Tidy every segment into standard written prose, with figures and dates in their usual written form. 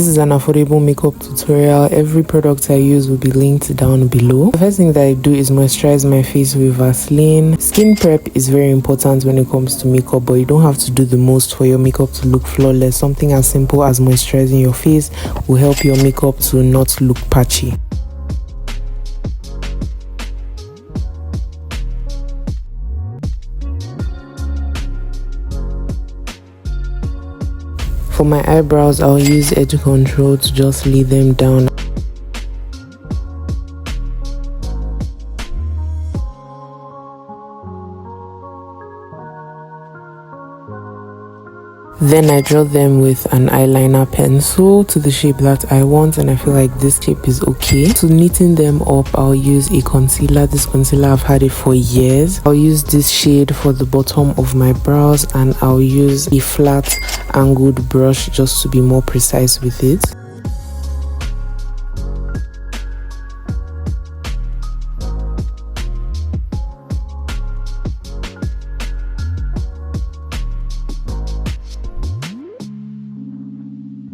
This is an affordable makeup tutorial. Every product I use will be linked down below. The first thing that I do is moisturize my face with Vaseline. Skin prep is very important when it comes to makeup, but you don't have to do the most for your makeup to look flawless. Something as simple as moisturizing your face will help your makeup to not look patchy. For my eyebrows, I'll use edge control to just lay them down. Then I draw them with an eyeliner pencil to the shape that I want, and I feel like this shape is okay. To neaten them up, I'll use a concealer. This concealer, I've had it for years. I'll use this shade for the bottom of my brows, and I'll use a flat angled brush just to be more precise with it.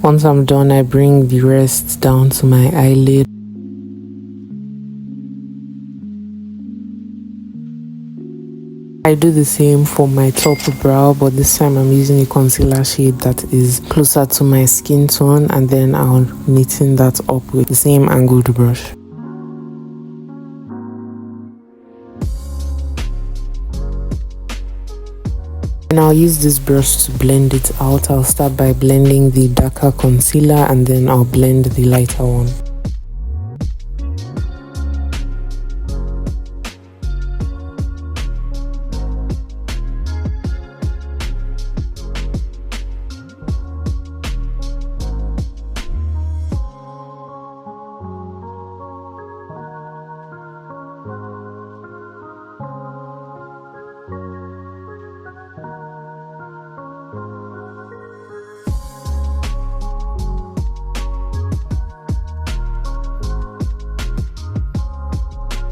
Once I'm done, I bring the rest down to my eyelid. I do the same for my top brow, but this time I'm using a concealer shade that is closer to my skin tone, and then I'll neaten that up with the same angled brush. And I'll use this brush to blend it out. I'll start by blending the darker concealer, and then I'll blend the lighter one.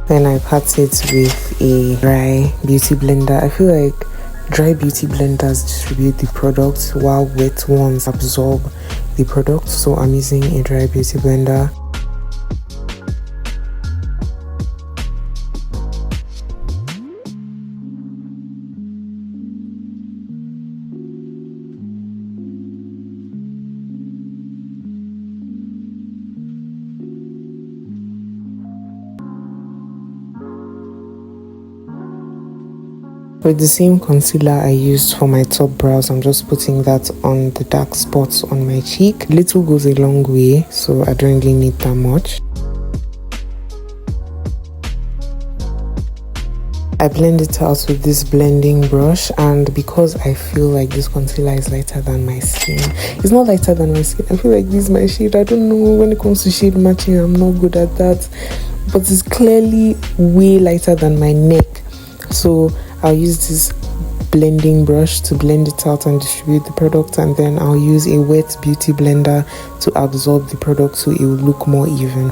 Then I pat it with a dry beauty blender. I feel like dry beauty blenders distribute the product while wet ones absorb the product. So I'm using a dry beauty blender. With the same concealer I used for my top brows, I'm just putting that on the dark spots on my cheek. Little goes a long way, so I don't really need that much. I blend it out with this blending brush, and because I feel like this concealer is lighter than my skin, it's not lighter than my skin, I feel like this is my shade. I don't know, when it comes to shade matching, I'm not good at that, but it's clearly way lighter than my neck. So I'll use this blending brush to blend it out and distribute the product, and then I'll use a wet beauty blender to absorb the product so it will look more even.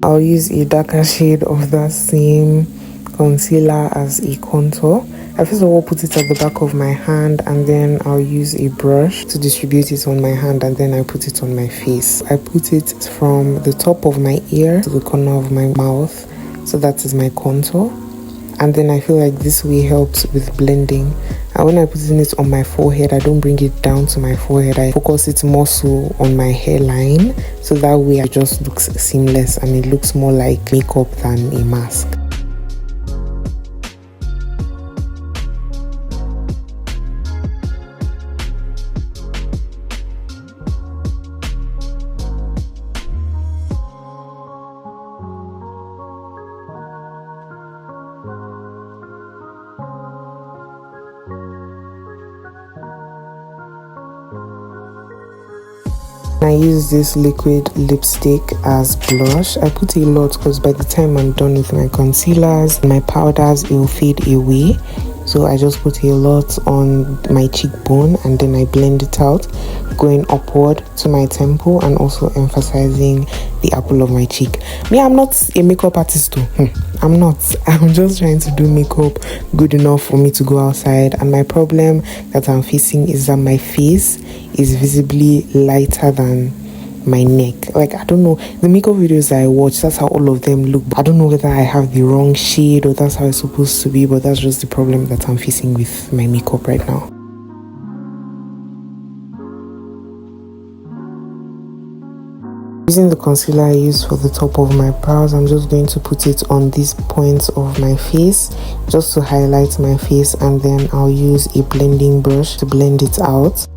I'll use a darker shade of that same concealer as a contour. I first of all put it at the back of my hand, and then I'll use a brush to distribute it on my hand, and then I put it on my face. I put it from the top of my ear to the corner of my mouth, so that is my contour. And then I feel like this way helps with blending. And when I put it on my forehead, I don't bring it down to my forehead. I focus it more so on my hairline, so that way it just looks seamless and it looks more like makeup than a mask. I use this liquid lipstick as blush. I put a lot because by the time I'm done with my concealers, my powders, it will fade away. So I just put a lot on my cheekbone and then I blend it out, going upward to my temple and also emphasizing the apple of my cheek. Me, I'm not a makeup artist though. I'm not. I'm just trying to do makeup good enough for me to go outside. And my problem that I'm facing is that my face is visibly lighter than my neck. Like, I don't know, the makeup videos I watch, that's how all of them look. I don't know whether I have the wrong shade or that's how it's supposed to be, but that's just the problem that I'm facing with my makeup right now. Using the concealer I use for the top of my brows, I'm just going to put it on these points of my face just to highlight my face, and then I'll use a blending brush to blend it out.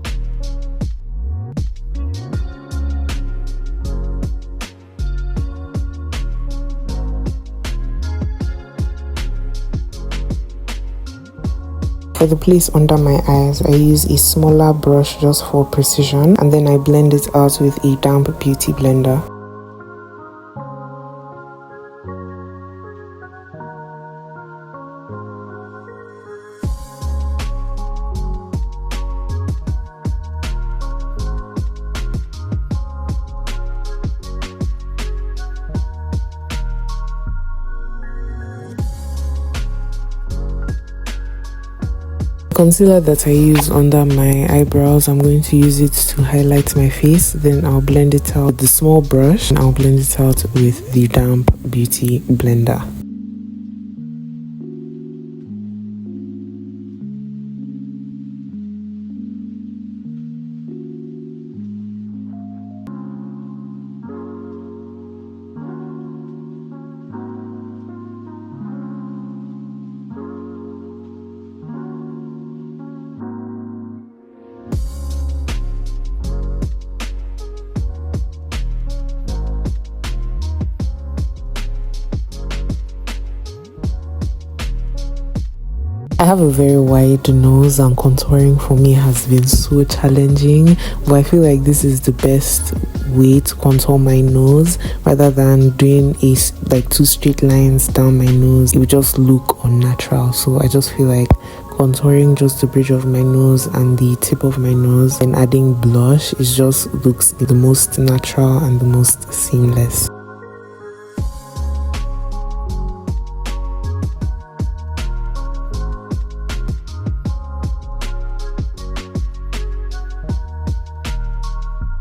For the place under my eyes, I use a smaller brush just for precision, and then I blend it out with a damp beauty blender. Concealer that I use under my eyebrows, I'm going to use it to highlight my face. Then I'll blend it out with the small brush and I'll blend it out with the damp beauty blender. I have a very wide nose and contouring for me has been so challenging, but I feel like this is the best way to contour my nose rather than doing like two straight lines down my nose. It would just look unnatural. So I just feel like contouring just the bridge of my nose and the tip of my nose and adding blush, it just looks the most natural and the most seamless.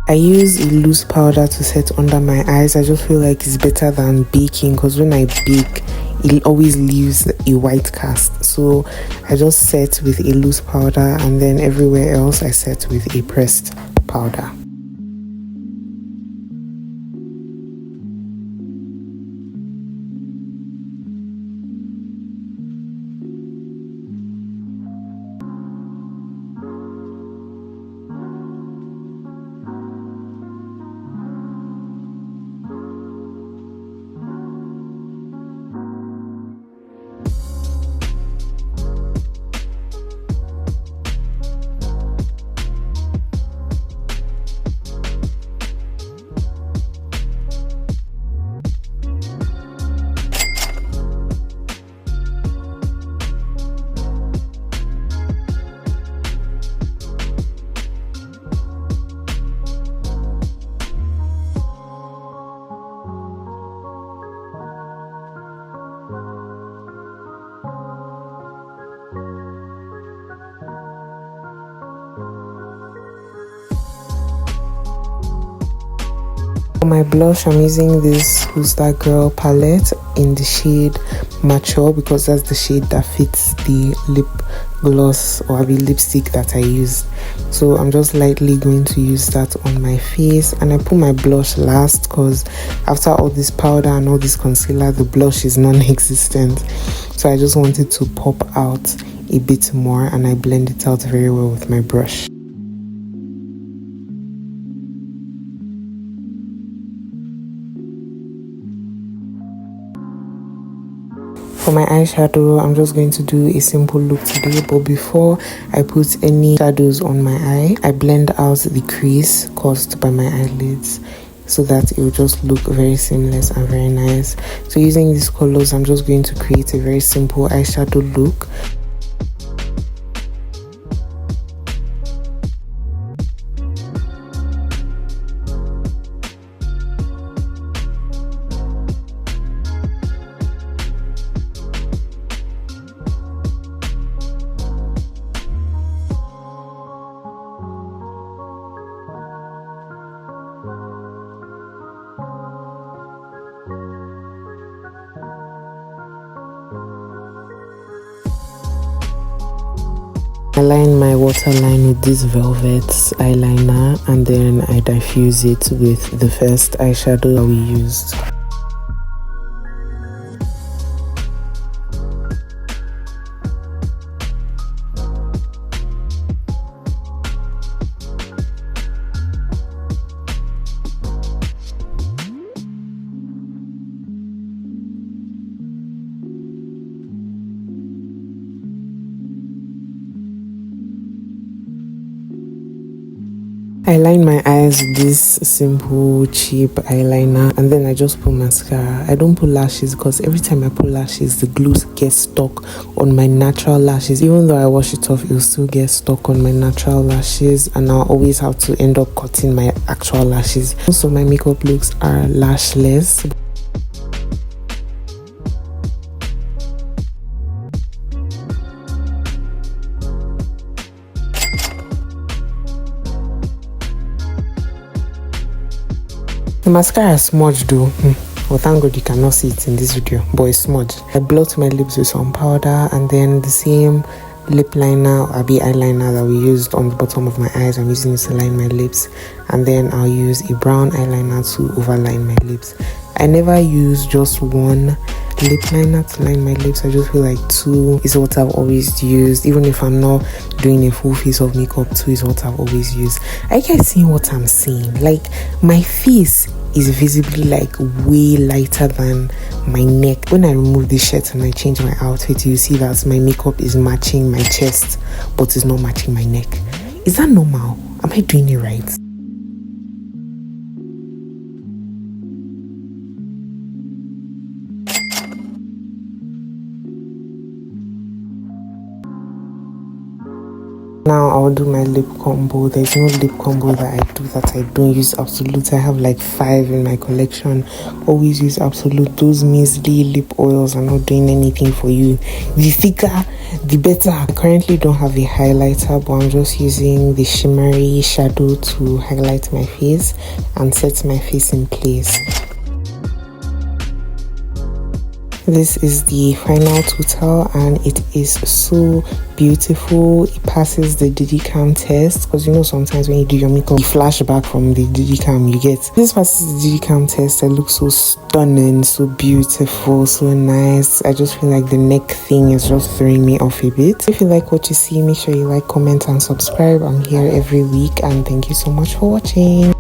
I use a loose powder to set under my eyes. I just feel like it's better than baking because when I bake, it always leaves a white cast. So I just set with a loose powder and then everywhere else I set with a pressed powder. For my blush, I'm using this Who's That Girl palette in the shade Mature because that's the shade that fits the lip gloss or the lipstick that I used. So I'm just lightly going to use that on my face, and I put my blush last because after all this powder and all this concealer, the blush is non-existent. So I just wanted to pop out a bit more, and I blend it out very well with my brush. For my eyeshadow, I'm just going to do a simple look today, but before I put any shadows on my eye, I blend out the crease caused by my eyelids so that it will just look very seamless and very nice. So using these colors, I'm just going to create a very simple eyeshadow look. I line my waterline with this velvet eyeliner, and then I diffuse it with the first eyeshadow that we used. I line my eyes with this simple cheap eyeliner, and then I just put mascara. I don't put lashes because every time I put lashes, the glue gets stuck on my natural lashes. Even though I wash it off, it will still get stuck on my natural lashes, and I'll always have to end up cutting my actual lashes. Most of my makeup looks are lashless. The mascara is smudged though. Well, thank God you cannot see it in this video, but it's smudged. I blot my lips with some powder, and then the same lip liner or eyeliner that we used on the bottom of my eyes, I'm using it to line my lips, and then I'll use a brown eyeliner to overline my lips. I never use just one lip liner to line my lips. I just feel like two is what I've always used. Even if I'm not doing a full face of makeup, two is what I've always used. Are you guys seeing what I'm saying? Like, my face is visibly like way lighter than my neck. When I remove this shirt and I change my outfit, you see that my makeup is matching my chest, but it's not matching my neck. Is that normal? Am I doing it right? Now I'll do my lip combo. There's no lip combo that I do that I don't use Absolute. I have like 5 in my collection. Always use Absolute. Those measly lip oils are not doing anything for you. The thicker, the better. I currently don't have a highlighter, but I'm just using the shimmery shadow to highlight my face and set my face in place. This is the final total, and it is so beautiful. It passes the DigiCam test, because you know sometimes when you do your makeup, you flash back from the DigiCam you get. This passes the DigiCam test. It looks so stunning, so beautiful, so nice. I just feel like the neck thing is just throwing me off a bit. If you like what you see, make sure you like, comment and subscribe. I'm here every week, and thank you so much for watching.